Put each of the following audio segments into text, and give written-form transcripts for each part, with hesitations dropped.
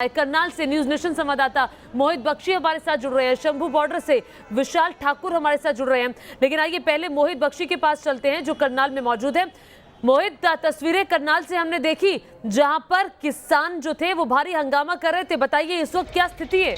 करनाल से news nation संवाददाता मोहित बख्शी हमारे साथ जुड़ रहे हैं, शंभू बॉर्डर से विशाल ठाकुर हमारे साथ जुड़ रहे हैं। लेकिन आइए पहले मोहित बख्शी के पास चलते हैं जो करनाल में मौजूद है। मोहित, तस्वीरें करनाल से हमने देखी जहां पर किसान जो थे वो भारी हंगामा कर रहे थे, बताइए इस वक्त क्या स्थिति है?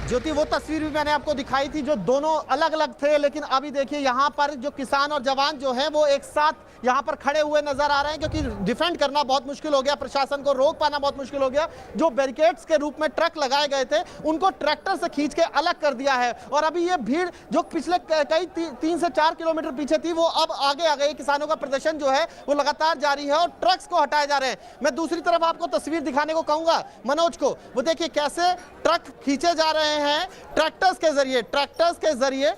ज्योति, वो तस्वीर भी मैंने आपको दिखाई थी जो दोनों अलग अलग थे, लेकिन अभी देखिए यहाँ पर जो किसान और जवान जो है वो एक साथ यहाँ पर खड़े हुए नजर आ रहे हैं, क्योंकि डिफेंड करना बहुत मुश्किल हो गया, प्रशासन को रोक पाना बहुत मुश्किल हो गया। जो बैरिकेड्स के रूप में ट्रक लगाए गए थे उनको ट्रैक्टर से खींच के अलग कर दिया है और अभी ये भीड़ जो पिछले कई 3 से 4 किलोमीटर पीछे थी वो अब आगे आ गई। किसानों का प्रदर्शन जो है वो लगातार जारी है और ट्रक्स को हटाए जा रहे हैं। मैं दूसरी तरफ आपको तस्वीर दिखाने को कहूंगा मनोज को, वो देखिए कैसे ट्रक खींचे जा रहे हैं ट्रैक्टर्स के जरिए।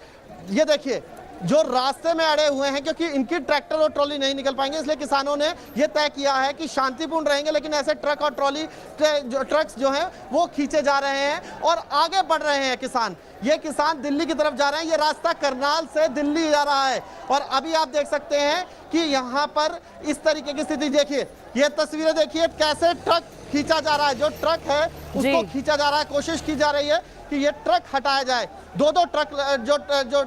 ये देखिए जो रास्ते में अड़े हुए हैं, क्योंकि इनकी ट्रैक्टर और ट्रॉली नहीं निकल पाएंगे, इसलिए किसानों ने यह तय किया है कि शांतिपूर्ण रहेंगे, लेकिन ऐसे ट्रक और ट्रॉली ट्रक्स जो हैं वो खींचे जा रहे हैं और आगे बढ़ रहे हैं किसान। ये किसान दिल्ली की तरफ जा रहे हैं, ये रास्ता करनाल से दिल्ली जा रहा है और अभी आप देख सकते हैं कि यहाँ पर इस तरीके की स्थिति देखिए। ये तस्वीरें देखिए कैसे ट्रक खींचा जा रहा है, जो ट्रक है उसको खींचा जा रहा है, कोशिश की जा रही है कि ये ट्रक हटाया जाए। दो ट्रक जो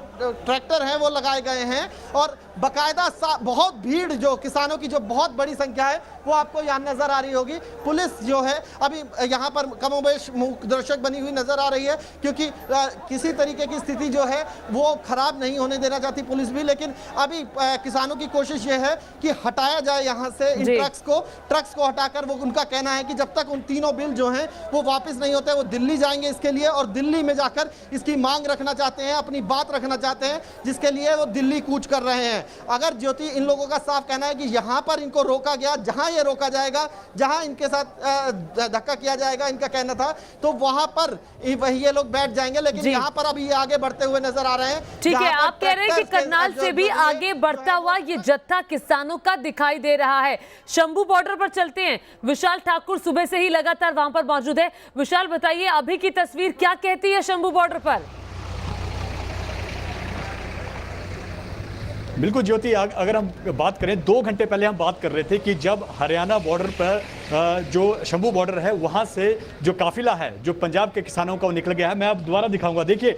ट्रैक्टर हैं वो लगाए गए हैं और बकायदा बहुत भीड़ जो किसानों की जो बहुत बड़ी संख्या है वो आपको यहाँ नजर आ रही होगी। पुलिस जो है अभी यहाँ पर कमोबेश दर्शक बनी हुई नजर आ रही है, क्योंकि किसी तरीके की स्थिति जो है वो खराब नहीं होने देना चाहती पुलिस भी, लेकिन अभी किसानों की कोशिश ये है कि हटाया जाए यहाँ से इन ट्रक्स को हटाकर। वो उनका कहना है कि जब तक उन तीनों बिल जो हैं वो वापस नहीं होते वो दिल्ली जाएंगे इसके लिए और दिल्ली में जाकर इसकी मांग रखना चाहते हैं, अपनी बात रखना चाहते हैं, जिसके लिए वो दिल्ली कूच कर रहे हैं। अगर ज्योति, इन लोगों का साफ कहना है कि यहाँ पर इनको रोका गया, जहां ये रोका जाएगा, जहां इनके साथ धक्का किया जाएगा, इनका कहना था, तो वहां पर वही ये लोग बैठ जाएंगे, लेकिन यहाँ पर अभी ये आगे बढ़ते हुए नजर आ रहे हैं। ठीक है, आप कह रहे हैं कि करनाल से भी आगे बढ़ता हुआ ये जत्था किसानों का दिखाई दे रहा है। शंभू बॉर्डर पर चलते हैं, विशाल ठाकुर सुबह से ही लगातार वहां पर मौजूद है। विशाल, बताइए अभी की तस्वीर क्या कहती है शंभू बॉर्डर पर? बिल्कुल ज्योति, अगर हम बात करें 2 घंटे पहले हम बात कर रहे थे कि जब हरियाणा बॉर्डर पर जो शंभू बॉर्डर है वहां से जो काफिला है जो पंजाब के किसानों का वो निकल गया है। मैं अब दोबारा दिखाऊंगा, देखिए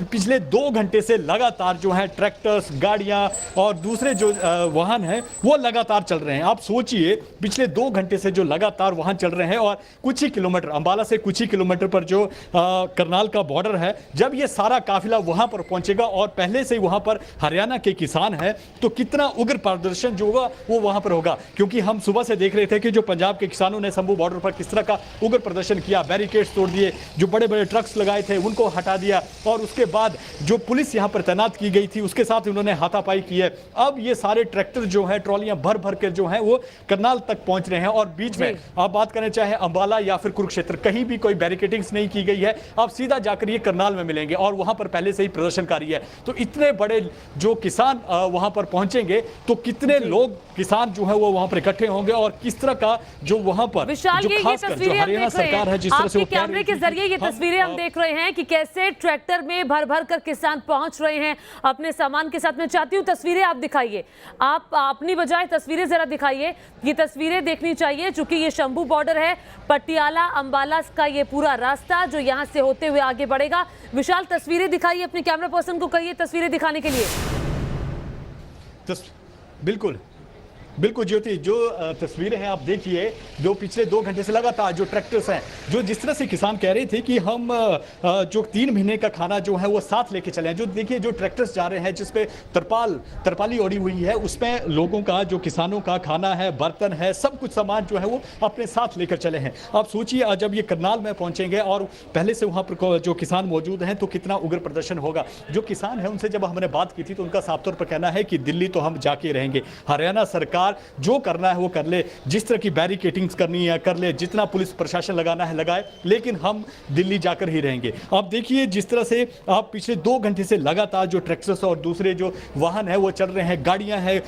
पिछले 2 घंटे से लगातार जो है ट्रैक्टर्स, गाड़ियां और दूसरे जो वाहन हैं वो लगातार चल रहे हैं। आप सोचिए पिछले 2 घंटे से जो लगातार वाहन चल रहे हैं और कुछ ही किलोमीटर, अंबाला से कुछ ही किलोमीटर पर जो करनाल का बॉर्डर है, जब ये सारा काफिला वहां पर पहुंचेगा और पहले से वहां पर हरियाणा के किसान है तो कितना उग्र प्रदर्शन जो होगा वो वहां पर होगा। क्योंकि हम सुबह से देख रहे थे कि जो पंजाब के किसानों ने शंभू बॉर्डर पर किस तरह का उग्र प्रदर्शन किया, बैरिकेड्स तोड़ दिए, जो बड़े बड़े ट्रक्स लगाए थे उनको हटा दिया और उसके बाद जो पुलिस यहां पर तैनात की गई थी उसके साथ उन्होंने हाथापाई की है। अब ये सारे ट्रैक्टर जो है, ट्रॉलियां भर भर के जो है वो करनाल तक पहुंच रहे हैं और बीच में आप बात करें चाहे अंबाला या फिर कुरुक्षेत्र, कहीं भी कोई बैरिकेडिंग्स नहीं की गई है। अब सीधा जाकर ये करनाल में मिलेंगे और वहां पर पहले से ही प्रदर्शनकारी है। तो इतने बड़े जो किसान वहां पर पहुंचेंगे तो कितने लोग किसान जो है वो वहां पर इकट्ठे होंगे और किस तरह का जो वहां पर विशाल, ये तस्वीरें हरियाणा सरकार है जिस तरह से कैमरे के जरिए ये तस्वीरें हम देख रहे हैं कि कैसे ट्रैक्टर में भर भर कर किसान पहुंच रहे हैं अपने सामान के साथ। मैं चाहती हूँ तस्वीरें आप दिखाइए, आप अपनी बजाय तस्वीरें जरा दिखाइए, ये तस्वीरें देखनी चाहिए चूंकि ये शंभू बॉर्डर है, पटियाला अंबाला का ये पूरा रास्ता जो यहाँ से होते हुए आगे बढ़ेगा। विशाल, तस्वीरें दिखाइए, अपने कैमरा पर्सन को कहिए तस्वीरें दिखाने के लिए। बिल्कुल बिल्कुल ज्योति, जो तस्वीरें हैं आप देखिए, जो पिछले 2 घंटे से लगातार जो ट्रैक्टर्स हैं, जो जिस तरह से किसान कह रहे थे कि हम जो 3 महीने का खाना जो है वो साथ लेके चले हैं। जो देखिए जो ट्रैक्टर्स जा रहे हैं जिसपे तरपाली ओढ़ी हुई है, उसमें लोगों का, जो किसानों का खाना है, बर्तन है, सब कुछ सामान जो है वो अपने साथ लेकर चले हैं। आप सोचिए जब ये करनाल में पहुंचेंगे और पहले से वहाँ पर जो किसान मौजूद हैं तो कितना उग्र प्रदर्शन होगा। जो किसान है उनसे जब हमने बात की थी तो उनका साफ तौर पर कहना है कि दिल्ली तो हम जाके रहेंगे, हरियाणा सरकार जो करना है वो कर ले, जिस तरह की बैरिकेडिंग्स करनी है कर ले, जितना पुलिस प्रशासन लगाना है लगाए, लेकिन हम दिल्ली जाकर ही रहेंगे। आप देखिए जिस तरह से आप पिछले 2 घंटे से लगातार जो ट्रैक्टर्स और दूसरे जो वाहन है वो चल रहे हैं, गाड़ियां हैं,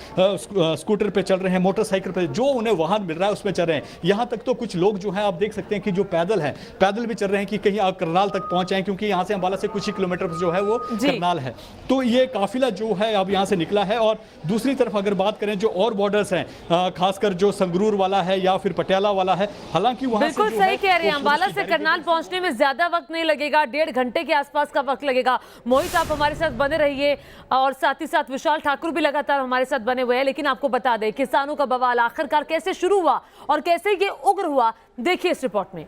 स्कूटर पे चल रहे हैं, मोटरसाइकिल पे जो उन्हें वाहन मिल रहा है उसमें चल रहे हैं। यहाँ तक तो कुछ लोग जो है आप देख सकते हैं कि जो पैदल है, पैदल भी चल रहे हैं कि कहीं आप करनाल तक पहुंचे, क्योंकि यहाँ से अंबाला से कुछ ही किलोमीटर जो है वो करनाल है। तो ये काफिला जो है अब यहाँ से निकला है। और दूसरी तरफ अगर बात करें जो और बॉर्डर ट्रैक्टर्स हैं, खासकर जो संगरूर वाला है या फिर पटियाला वाला है, हालांकि वहां बिल्कुल सही कह रहे हैं, अंबाला से करनाल पहुंचने में ज्यादा वक्त नहीं लगेगा, 1.5 घंटे के आसपास का वक्त लगेगा। मोहित, आप हमारे साथ बने रहिए और साथ ही साथ विशाल ठाकुर भी लगातार हमारे साथ बने हुए हैं। लेकिन आपको बता दें, किसानों का बवाल आखिरकार कैसे शुरू हुआ और कैसे ये उग्र हुआ, देखिए इस रिपोर्ट में।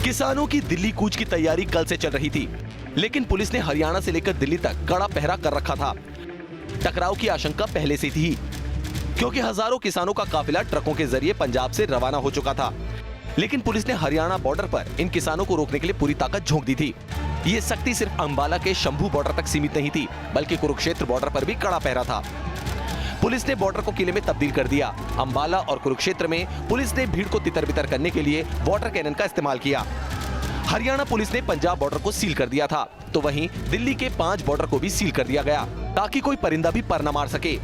किसानों की दिल्ली कूच की तैयारी कल से चल रही थी, लेकिन पुलिस ने हरियाणा से लेकर दिल्ली तक कड़ा पहरा कर रखा था। टकराव की आशंका पहले से थी, क्योंकि हजारों किसानों का काफिला ट्रकों के जरिए पंजाब से रवाना हो चुका था। लेकिन पुलिस ने हरियाणा बॉर्डर पर इन किसानों को रोकने के लिए पूरी ताकत झोंक दी थी। ये सख्ती सिर्फ अंबाला के शंभू बॉर्डर तक सीमित नहीं थी, बल्कि कुरुक्षेत्र बॉर्डर पर भी कड़ा पहरा था। पुलिस ने बॉर्डर को किले में तब्दील कर दिया। अंबाला और कुरुक्षेत्र में पुलिस ने भीड़ को तितर-बितर करने के लिए वाटर कैनन का इस्तेमाल किया। हरियाणा पुलिस ने पंजाब बॉर्डर को सील कर दिया था, तो वहीं दिल्ली के 5 बॉर्डर को भी सील कर दिया गया, ताकि कोई परिंदा भी पर न मार सके।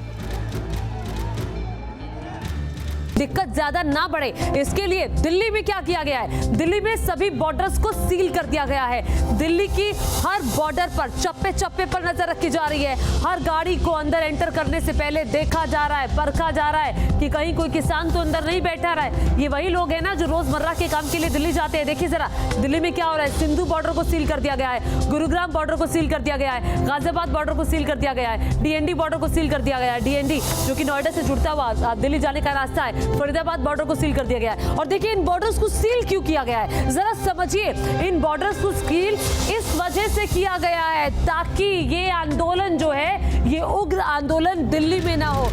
दिक्कत ज्यादा ना बढ़े, इसके लिए दिल्ली में क्या किया गया है? दिल्ली में सभी बॉर्डर्स को सील कर दिया गया है। दिल्ली की हर बॉर्डर पर चप्पे चप्पे पर नजर रखी जा रही है। हर गाड़ी को अंदर एंटर करने से पहले देखा जा रहा है, परखा जा रहा है कि कहीं कोई किसान तो अंदर नहीं बैठा रहा है। ये वही लोग हैं ना जो रोजमर्रा के काम के लिए दिल्ली जाते हैं। देखिए जरा दिल्ली में क्या हो रहा है। सिंधु बॉर्डर को सील कर दिया गया है, गुरुग्राम बॉर्डर को सील कर दिया गया है, गाजियाबाद बॉर्डर को सील कर दिया गया है, डीएनडी बॉर्डर को सील कर दिया गया है। डीएनडी जो कि नोएडा से जुड़ता हुआ दिल्ली जाने का रास्ता है, फरीदाबाद बॉर्डर को सील कर दिया गया है। और देखिए इन बॉर्डर्स को सील क्यों किया गया है, जरा समझिए। इन बॉर्डर्स को सील इस वजह से किया गया है ताकि ये आंदोलन जो है, ये उग्र आंदोलन दिल्ली में ना हो।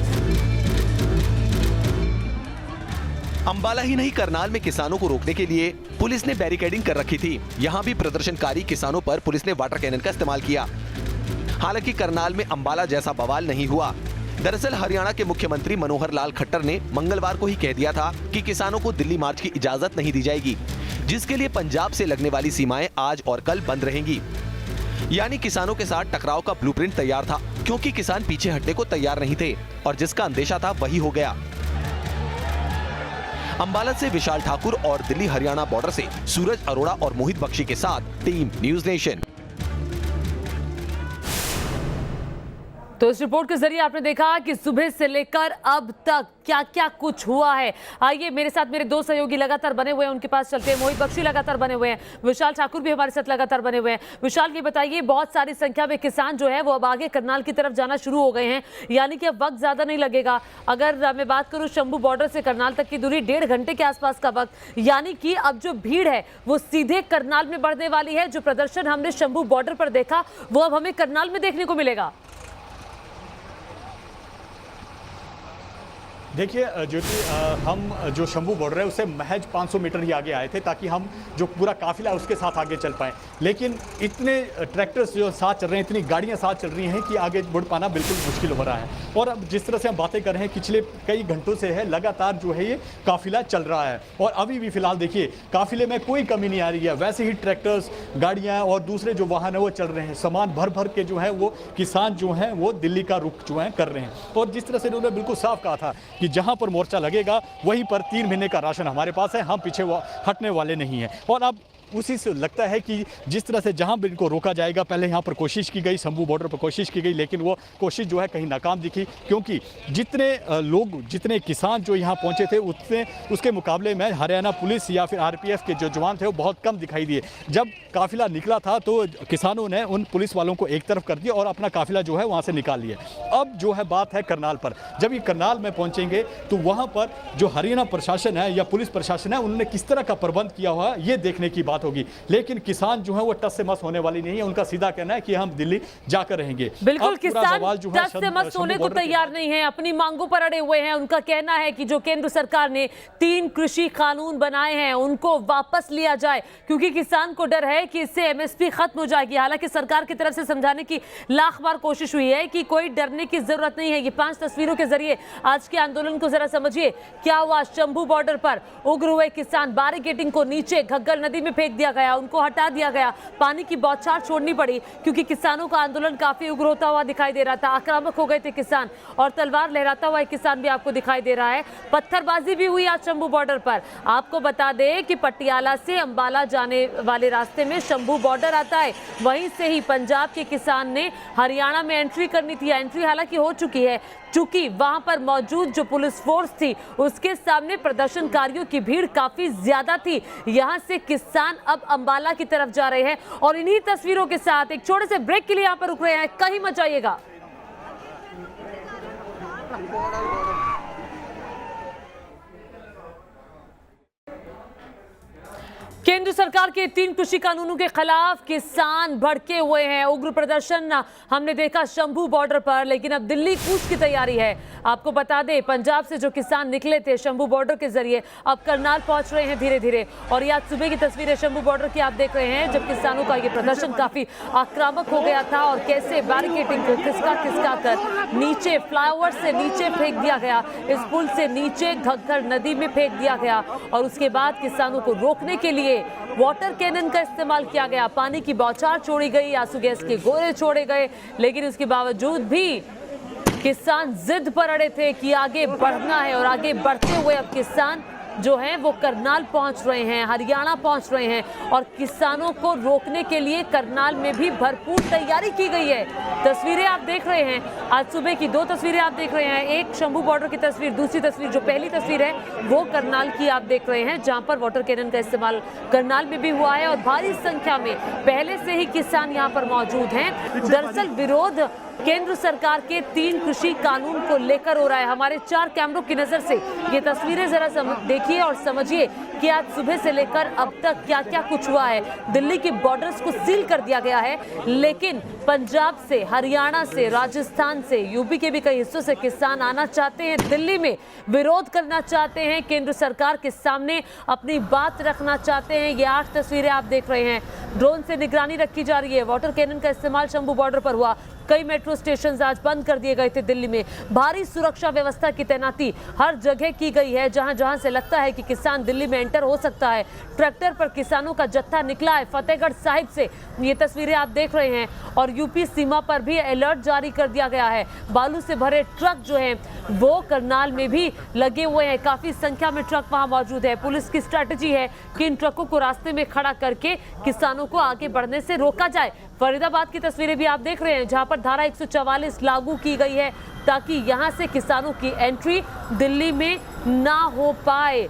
अंबाला ही नहीं, करनाल में किसानों को रोकने के लिए पुलिस ने बैरिकेडिंग कर रखी थी। यहाँ भी प्रदर्शनकारी किसानों पर पुलिस ने वाटर कैनन का इस्तेमाल किया। हालांकि करनाल में अंबाला जैसा बवाल नहीं हुआ। दरअसल हरियाणा के मुख्यमंत्री मनोहर लाल खट्टर ने मंगलवार को ही कह दिया था कि किसानों को दिल्ली मार्च की इजाजत नहीं दी जाएगी, जिसके लिए पंजाब से लगने वाली सीमाएं आज और कल बंद रहेंगी। यानी किसानों के साथ टकराव का ब्लूप्रिंट तैयार था, क्योंकि किसान पीछे हटने को तैयार नहीं थे और जिसका अंदेशा था वही हो गया। अंबाला से विशाल ठाकुर और दिल्ली हरियाणा बॉर्डर से सूरज अरोड़ा और मोहित बख्शी के साथ टीम न्यूज नेशन। तो इस रिपोर्ट के जरिए आपने देखा कि सुबह से लेकर अब तक क्या क्या कुछ हुआ है। आइए मेरे साथ मेरे 2 सहयोगी लगातार बने हुए हैं, उनके पास चलते हैं। मोहित बख्शी लगातार बने हुए हैं, विशाल ठाकुर भी हमारे साथ लगातार बने हुए हैं। विशाल ये बताइए, बहुत सारी संख्या में किसान जो है वो अब आगे करनाल की तरफ जाना शुरू हो गए हैं, यानी कि अब वक्त ज्यादा नहीं लगेगा। अगर मैं बात करूं शंभू बॉर्डर से करनाल तक की दूरी 1.5 घंटे के आसपास का वक्त, यानी कि अब जो भीड़ है वो सीधे करनाल में बढ़ने वाली है। जो प्रदर्शन हमने शंभू बॉर्डर पर देखा वो अब हमें करनाल में देखने को मिलेगा। देखिए ज्योति, हम जो शंभू बॉर्डर है उससे महज 500 मीटर ही आगे आए थे, ताकि हम जो पूरा काफिला है उसके साथ आगे चल पाएं। लेकिन इतने ट्रैक्टर्स जो साथ चल रहे हैं, इतनी गाड़ियां साथ चल रही हैं कि आगे बढ़ पाना बिल्कुल मुश्किल हो रहा है। और अब जिस तरह से हम बातें कर रहे हैं, पिछले कई घंटों से है लगातार जो है ये काफिला चल रहा है। और अभी भी फिलहाल देखिए काफिले में कोई कमी नहीं आ रही है। वैसे ही ट्रैक्टर्स, गाड़ियाँ और दूसरे जो वाहन है वो चल रहे हैं। सामान भर भर के जो है वो किसान जो हैं वो दिल्ली का रुख जो है कर रहे हैं। और जिस तरह से उन्होंने बिल्कुल साफ कहा था कि जहां पर मोर्चा लगेगा वहीं पर 3 महीने का राशन हमारे पास है, हम पीछे हटने वाले नहीं हैं। और अब उसी से लगता है कि जिस तरह से जहां भी इनको रोका जाएगा, पहले यहाँ पर कोशिश की गई, शंभू बॉर्डर पर कोशिश की गई, लेकिन वो कोशिश जो है कहीं नाकाम दिखी, क्योंकि जितने लोग, जितने किसान जो यहाँ पहुँचे थे उसके मुकाबले में हरियाणा पुलिस या फिर आरपीएफ के जो जवान थे वो बहुत कम दिखाई दिए। जब काफिला निकला था तो किसानों ने उन पुलिस वालों को एक तरफ कर दिया और अपना काफिला जो है वहाँ से निकाल लिया। अब जो है बात है करनाल पर। जब ये करनाल में पहुँचेंगे तो वहाँ पर जो हरियाणा प्रशासन है या पुलिस प्रशासन है उन्होंने किस तरह का प्रबंध किया हुआ है ये देखने की बात होगी। लेकिन किसान जो है वो टस से मस होने वाली नहीं है। उनका सीधा कहना है कि हम दिल्ली जाकर रहेंगे। बिल्कुल, किसान टस से मस होने को तैयार नहीं है, अपनी मांगों पर अड़े हुए हैं। उनका कहना है कि जो केंद्र सरकार ने 3 कृषि कानून बनाए हैं उनको वापस लिया जाए, क्योंकि किसान को डर है कि इससे एमएसपी खत्म हो जाएगी। हालांकि सरकार की तरफ से समझाने की लाख बार कोशिश हुई है कि कोई डरने की जरूरत नहीं है। ये 5 तस्वीरों के जरिए आज के आंदोलन को जरा समझिए। क्या हुआ शंभू बॉर्डर पर, उग्र हुए किसान बैरिकेडिंग को नीचे घग्गर नदी में फेंक फेंक दिया गया, उनको हटा दिया गया, पानी की बौछार छोड़नी पड़ी क्योंकि किसानों का आंदोलन काफी उग्र होता हुआ दिखाई दे रहा था। आक्रामक हो गए थे किसान और तलवार लहराता हुआ एक किसान भी आपको दिखाई दे रहा है। पत्थरबाजी भी हुई आज शंभू बॉर्डर पर। आपको बता दें कि पटियाला से अंबाला जाने वाले रास्ते में शंभू बॉर्डर आता है, वहीं से ही पंजाब के किसान ने हरियाणा में एंट्री करनी थी। एंट्री हालांकि हो चुकी है, चूंकि वहां पर मौजूद जो पुलिस फोर्स थी उसके सामने प्रदर्शनकारियों की भीड़ काफी ज्यादा थी। यहां से किसान अब अंबाला की तरफ जा रहे हैं और इन्हीं तस्वीरों के साथ एक छोटे से ब्रेक के लिए यहां पर रुक रहे हैं। कहीं मत जाइएगा। केंद्र सरकार के 3 कृषि कानूनों के खिलाफ किसान भड़के हुए हैं। उग्र प्रदर्शन हमने देखा शंभू बॉर्डर पर, लेकिन अब दिल्ली कूच की तैयारी है। आपको बता दें, पंजाब से जो किसान निकले थे शंभू बॉर्डर के जरिए अब करनाल पहुंच रहे हैं धीरे धीरे। और ये आज सुबह की तस्वीरें शंभू बॉर्डर की आप देख रहे हैं, जब किसानों का ये प्रदर्शन काफी आक्रामक हो गया था और कैसे बैरिकेडिंग को खिसका कर नीचे फ्लाईओवर से नीचे फेंक दिया गया, इस पुल से नीचे घग्गर नदी में फेंक दिया गया और उसके बाद किसानों को रोकने के लिए वाटर कैनन का इस्तेमाल किया गया। पानी की बौछार छोड़ी गई, आंसू गैस के गोले छोड़े गए, लेकिन उसके बावजूद भी किसान जिद पर अड़े थे कि आगे बढ़ना है। और आगे बढ़ते हुए अब किसान जो हैं वो करनाल पहुंच रहे हैं, हरियाणा पहुंच रहे हैं और किसानों को रोकने के लिए करनाल में भी भरपूर तैयारी की गई है। तस्वीरें आप देख रहे हैं, आज सुबह की 2 तस्वीरें आप देख रहे हैं, एक शंभू बॉर्डर की तस्वीर, दूसरी तस्वीर जो पहली तस्वीर है वो करनाल की आप देख रहे हैं, जहां पर वाटर कैनन का इस्तेमाल करनाल में भी हुआ है और भारी संख्या में पहले से ही किसान यहां पर मौजूद हैं। दरअसल विरोध केंद्र सरकार के 3 कृषि कानून को लेकर हो रहा है। हमारे 4 कैमरों की नजर से ये तस्वीरें जरा देखिए और समझिए कि आज सुबह से लेकर अब तक क्या क्या कुछ हुआ है। दिल्ली के बॉर्डर्स को सील कर दिया गया है, लेकिन पंजाब से, हरियाणा से, राजस्थान से, यूपी के भी कई हिस्सों से किसान आना चाहते हैं, दिल्ली में विरोध करना चाहते हैं, केंद्र सरकार के सामने अपनी बात रखना चाहते हैं। ये 8 तस्वीरें आप देख रहे हैं, ड्रोन से निगरानी रखी जा रही है। वाटर कैनन का इस्तेमाल शंभू बॉर्डर पर हुआ। कई मेट्रो स्टेशन आज बंद कर दिए गए थे दिल्ली में। भारी सुरक्षा व्यवस्था की तैनाती हर जगह की गई है, जहां जहां से लगता है कि किसान दिल्ली में एंटर हो सकता है। ट्रैक्टर पर किसानों का जत्था निकला है फतेहगढ़ साहिब से, ये तस्वीरें आप देख रहे हैं। और यूपी सीमा पर भी अलर्ट जारी कर दिया गया है। बालू से भरे ट्रक जो हैं वो करनाल में भी लगे हुए हैं, काफी संख्या में ट्रक वहां मौजूद है। पुलिस की स्ट्रैटेजी है कि इन ट्रकों को रास्ते में खड़ा करके किसानों को आगे बढ़ने से रोका जाए। फरीदाबाद की तस्वीरें भी आप देख रहे हैं, जहां पर धारा 144 लागू की गई है ताकि यहां से किसानों की एंट्री दिल्ली में ना हो पाए।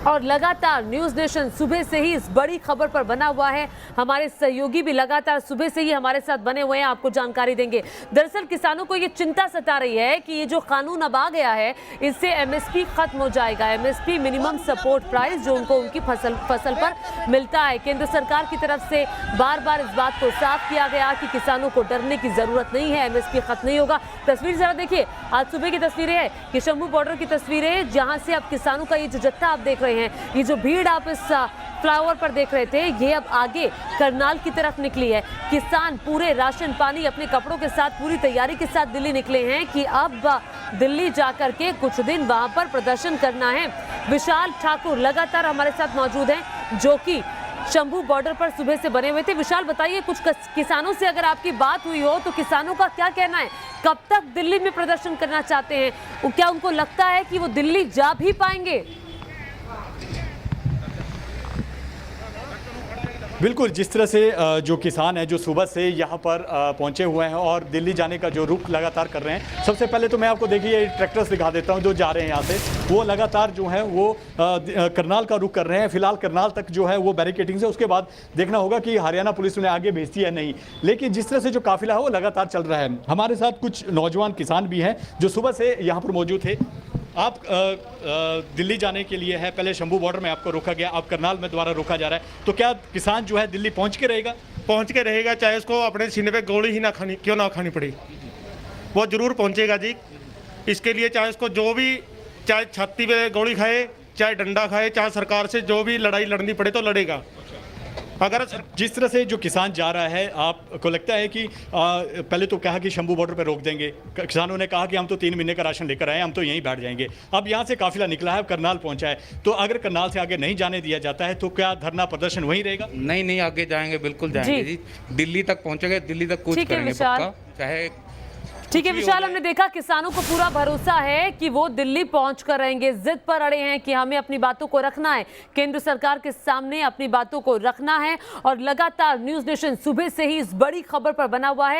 और लगातार न्यूज़ नेशन सुबह से ही इस बड़ी खबर पर बना हुआ है। हमारे सहयोगी भी लगातार सुबह से ही हमारे साथ बने हुए हैं, आपको जानकारी देंगे। दरअसल किसानों को ये चिंता सता रही है कि ये जो कानून अब आ गया है इससे एमएसपी खत्म हो जाएगा। एमएसपी मिनिमम सपोर्ट प्राइस जो उनको उनकी फसल पर मिलता है। केंद्र सरकार की तरफ से बार बार इस बात को साफ किया गया कि किसानों को डरने की जरूरत नहीं है, एमएसपी खत्म नहीं होगा। तस्वीर जरा देखिए, आज सुबह की तस्वीरें है कि शंभू बॉर्डर की तस्वीरें, जहां से अब किसानों का ये जो जत्था आप देख रहे हैं, ये जो भीड़ आप इस फ्लाईओवर पर देख रहे थे, ये अब आगे करनाल की तरफ निकली है। किसान पूरे राशन पानी अपने कपड़ों के साथ पूरी तैयारी के साथ दिल्ली निकले हैं कि अब दिल्ली जाकर के कुछ दिन वहां पर प्रदर्शन करना है। विशाल ठाकुर लगातार हमारे साथ मौजूद हैं, जो कि शंभू बॉर्डर पर सुबह से बने हुए थे। विशाल, बताइए, कुछ किसानों से अगर आपकी बात हुई हो तो किसानों का क्या कहना है, कब तक दिल्ली में प्रदर्शन करना चाहते हैं? क्या उनको लगता है कि वो दिल्ली जा भी पाएंगे? बिल्कुल, जिस तरह से जो किसान हैं जो सुबह से यहाँ पर पहुँचे हुए हैं और दिल्ली जाने का जो रुख लगातार कर रहे हैं। सबसे पहले तो मैं आपको देखिए ट्रैक्टर्स दिखा देता हूँ जो जा रहे हैं यहाँ से, वो लगातार जो है वो करनाल का रुख कर रहे हैं। फिलहाल करनाल तक जो है वो बैरिकेडिंग से, उसके बाद देखना होगा कि हरियाणा पुलिस उन्हें आगे भेजती है नहीं। लेकिन जिस तरह से जो काफिला है वो लगातार चल रहा है। हमारे साथ कुछ नौजवान किसान भी हैं जो सुबह से यहाँ पर मौजूद थे। आप दिल्ली जाने के लिए है, पहले शंभू बॉर्डर में आपको रोका गया, अब करनाल में दोबारा रोका जा रहा है, तो क्या किसान जो है दिल्ली पहुंच के रहेगा? चाहे उसको अपने सीने पे गोली ही क्यों ना खानी पड़ी, वो जरूर पहुंचेगा जी। इसके लिए चाहे उसको जो भी, चाहे छाती पे गोली खाए, चाहे डंडा खाए, चाहे सरकार से जो भी लड़ाई लड़नी पड़े तो लड़ेगा। अगर जिस तरह से जो किसान जा रहा है, आपको लगता है कि पहले तो कहा कि शंभू बॉर्डर पर रोक देंगे, किसानों ने कहा कि हम तो 3 महीने का राशन लेकर आए, हम तो यहीं बैठ जाएंगे। अब यहाँ से काफिला निकला है, करनाल पहुंचा है, तो अगर करनाल से आगे नहीं जाने दिया जाता है तो क्या धरना प्रदर्शन वहीं रहेगा? नहीं, आगे जाएंगे, बिल्कुल जाएंगे जी। दिल्ली तक पहुंचेंगे, दिल्ली तक कूच करेंगे पक्का, चाहे। ठीक है विशाल, हमने देखा किसानों को पूरा भरोसा है कि वो दिल्ली पहुंचकर रहेंगे, जिद पर अड़े हैं कि हमें अपनी बातों को रखना है, केंद्र सरकार के सामने अपनी बातों को रखना है। और लगातार न्यूज नेशन सुबह से ही इस बड़ी खबर पर बना हुआ है